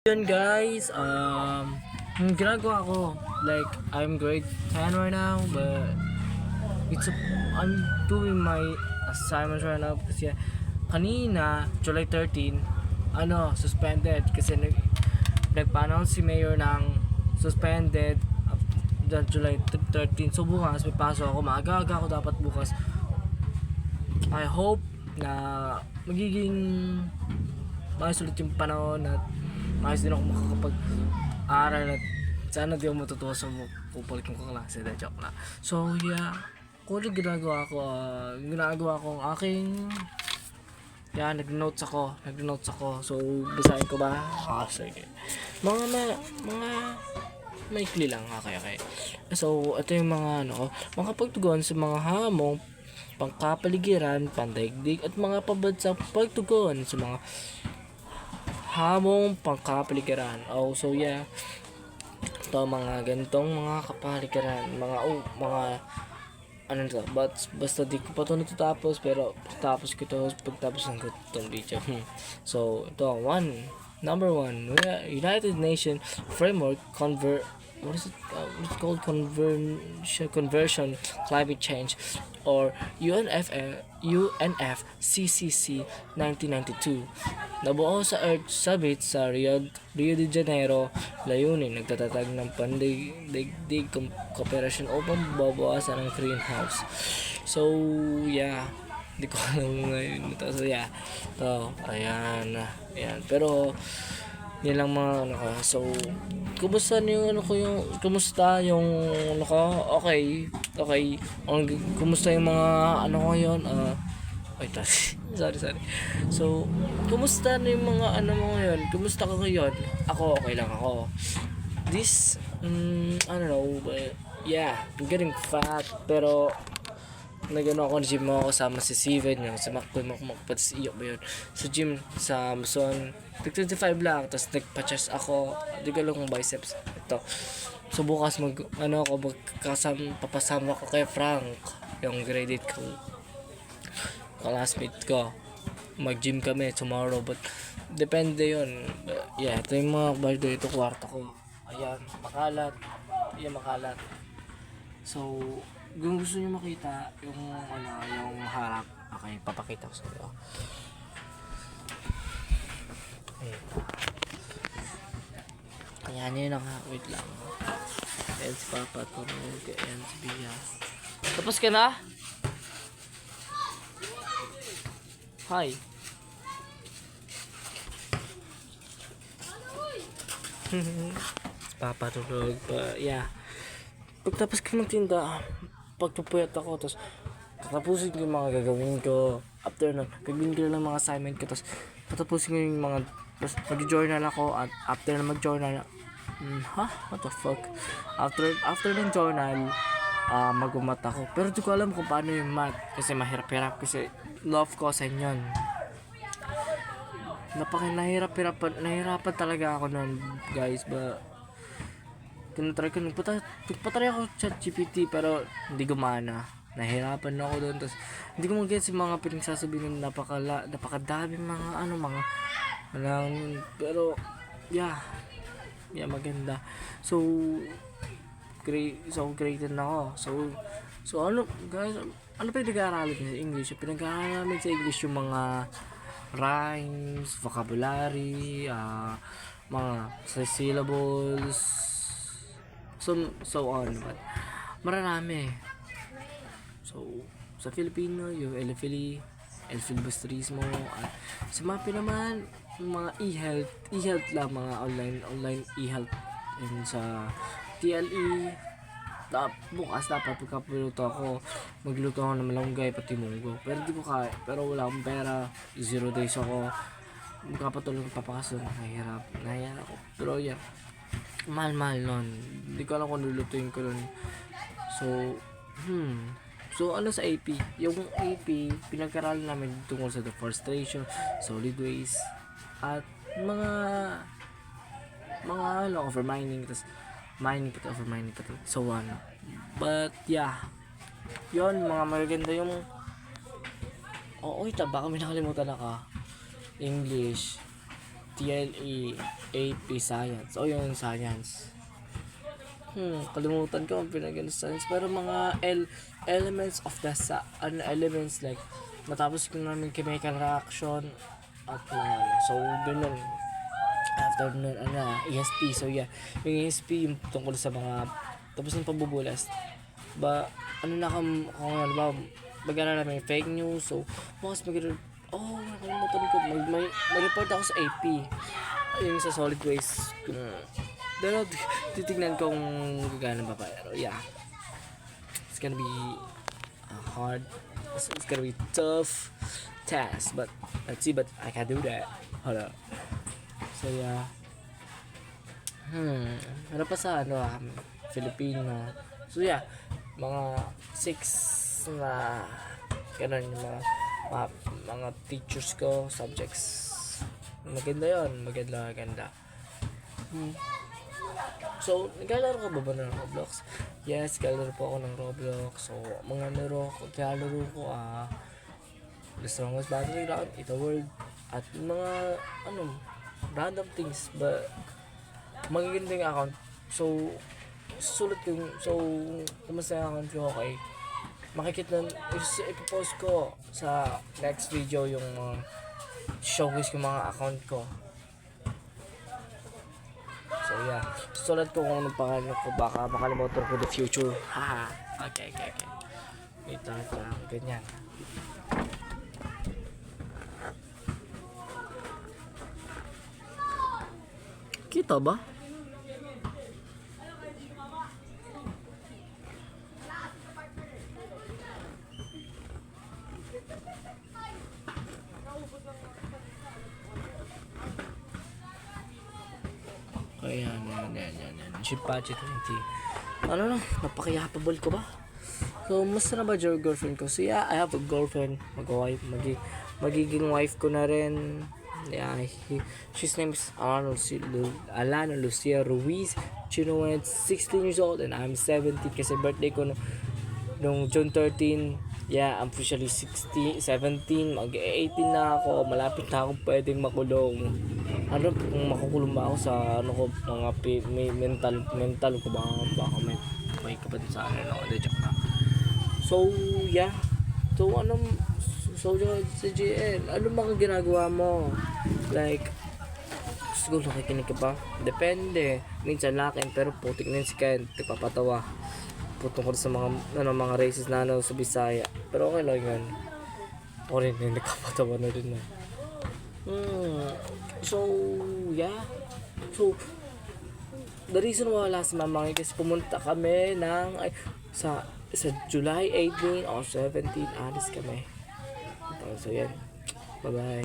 Yun guys, yung ginagawa ko, like, I'm grade 10 right now, but I'm doing my assignments right now kasi kanina, July 13, suspended kasi nagpa-announce si Mayor ng suspended July 13. So bukas, may pasok ako, maaga-aga ako dapat bukas. I hope na magiging maayos ulit yung panahon at maayos din ako makakapag-aral at sana di ako matutuwa sa kupal kong kaklase. Joke na. So yeah, kung ano ginagawa ko ang aking nag-notes ako. So basahin ko ba? Sige. Mga maikli lang. Okay. So ito yung mga pagtugon sa mga hamong pangkapaligiran, pandaigdig at mga pabansang pagtugon sa mga hamong pangkapaligiran. So yeah, ito mga ganitong mga kapaligiran, basta di ko pa ito natatapos, pero tapos ko ito pagtapos ng itong video. So ito, number one, United Nations Framework what is it called, conversion climate change, or UNFCCC 1992. Nabuo sa Earth Summit sa Rio de Janeiro. Layunin nagtatatag ng pandaigdig kooperasyon upang babawasan ang greenhouse. So yeah, hindi ko alam ngayon ito. So yeah, ayan. Pero yan lang mga So kumusta yung okay. Kumusta yung mga ngayon? Sorry. So kumusta na yung mga mo ngayon? Kumusta ka ngayon? Ako okay lang ako. This I don't know, but yeah, I'm getting fat, pero ako ng gym mo kasama si Steven yung sa makapagpatisiyo ba yun sa gym sa Amazon. 25 lang, tapos nagpa-chest ako, di ko lang biceps ito. So bukas papasama ko kay Frank, yung grade 8 ko classmate ko. Mag-gym kami tomorrow, but depende yun. But yeah, ito yung mga bardo, ito kwarto ko. Ayan, makalat. So kung gusto niyo makita yung harap, okay, papakita ko sa inyo. Ayan yun wait lang. Ayan si Papa tulog, ayan si Bia. Tapos ka na? Hi. Papa tulog, yeah. Pagtapos ko magtinda, pagpupuyat ako, tapos tatapusin ko yung mga gagawin ko. After nun, gagawin ko lang mga assignment ko, tapos tatapusin ko yung mga, tapos mag-journal ako, at after na mag-journal, what the fuck? After ng journal, mag-math ako. Pero di ko alam kung paano yung math, kasi mahirap-hirap, kasi love ko sa inyon. Nahirapan talaga ako nun, guys, but nagpatry ako ChatGPT, pero hindi gumana. Nahirapan ako doon, tapos hindi ko mag-gets yung mga pinagsasabihin ng napakadami mga pero yeah, maganda. So graded na ako. So guys, pinag-aaralan ko sa English? Pinag-aaralan sa English yung mga rhymes, vocabulary, mga syllables, so on, but marami. So sa Filipino yung Elfilibustrismo, at sa MAPI naman mga e-health lang, mga online e-health, and sa TLE bukas dapat magluto ako ng malunggay pati munggo, pero di ko kaya, pero wala akong pera, 0 days ako magkapatuloy ng papakaso. Nahihirap ako, pero yeah, mahal nun. Hindi ko alam kung lulutuin ko nun. So sa AP? Yung AP, pinag-aralan namin tungkol sa deforestation, solid waste, at mga overmining, tapos mining pa to. So but yeah, yun, mga maganda yung baka may nakalimutan na ka. English, TLE AP Science. O yung Science. Kalimutan ko ang pinag science. Pero mga elements of the elements like matapos ko namin chemical reaction at mga so ganun. After nun, ESP. So yeah, yung ESP yung tungkol sa mga tapos ng pambubulas. Kung ano ba, mag-alala namin fake news. So, mas nakalimutan ko. Mag-report ako sa AP. Yung sa solid waste. Pero, titignan ko kung gagana ba. Pero, yeah. It's gonna be hard. It's gonna be tough task. But, let's see. But, I can do that. Hold up. So, yeah. Ano pa sa, Filipino. So, yeah. Mga 6 na ganun yung mga teachers ko, subjects. Maganda yun. Maganda. So, naglalaro ka ba ng Roblox? Yes, naglalaro po ako ng Roblox. So, mga naglalaro ko, The Strongest Battleground, Ita World, at mga, random things. But, magagandang account. So, sulat ko kumusta yung account ko, okay? Makikita ipopost ko sa next video yung showcase ko mga account ko. So yeah, sulat ko kung anong pangalan ko, baka makalimutan ko the future. Haha. Okay. Wait lang, ganyan. Kita ba? Ayan. Shipachi 20. Napaka-yapable ko ba? So, musta na ba yung girlfriend ko? So, yeah, I have a girlfriend. Mag-wife. Magiging wife ko na rin. Yeah, she's name is Alana Lucia Ruiz. She went 16 years old and I'm 17 kasi birthday ko nung June 13. Yeah, I'm officially 17, mag-18 na ako, malapit na ako pwedeng makulong. Kung makukulong ba ako sa mga may mental ko baka may kapatid sa joke na. So, yeah. So, sa GL, ano mga ginagawa mo? Like, siguro nakikinig ka ba? Depende. Minsan lakin, pero putik na yun si Ken, papatawa. Tungkol sa mga races na sa Bisaya. Pero okay lang yun. Ako rin, nakapatawa na rin na. So, yeah. So, the reason wala si Mama kasi pumunta kami sa July 18 or 17, alis kami. So, yan. Bye-bye.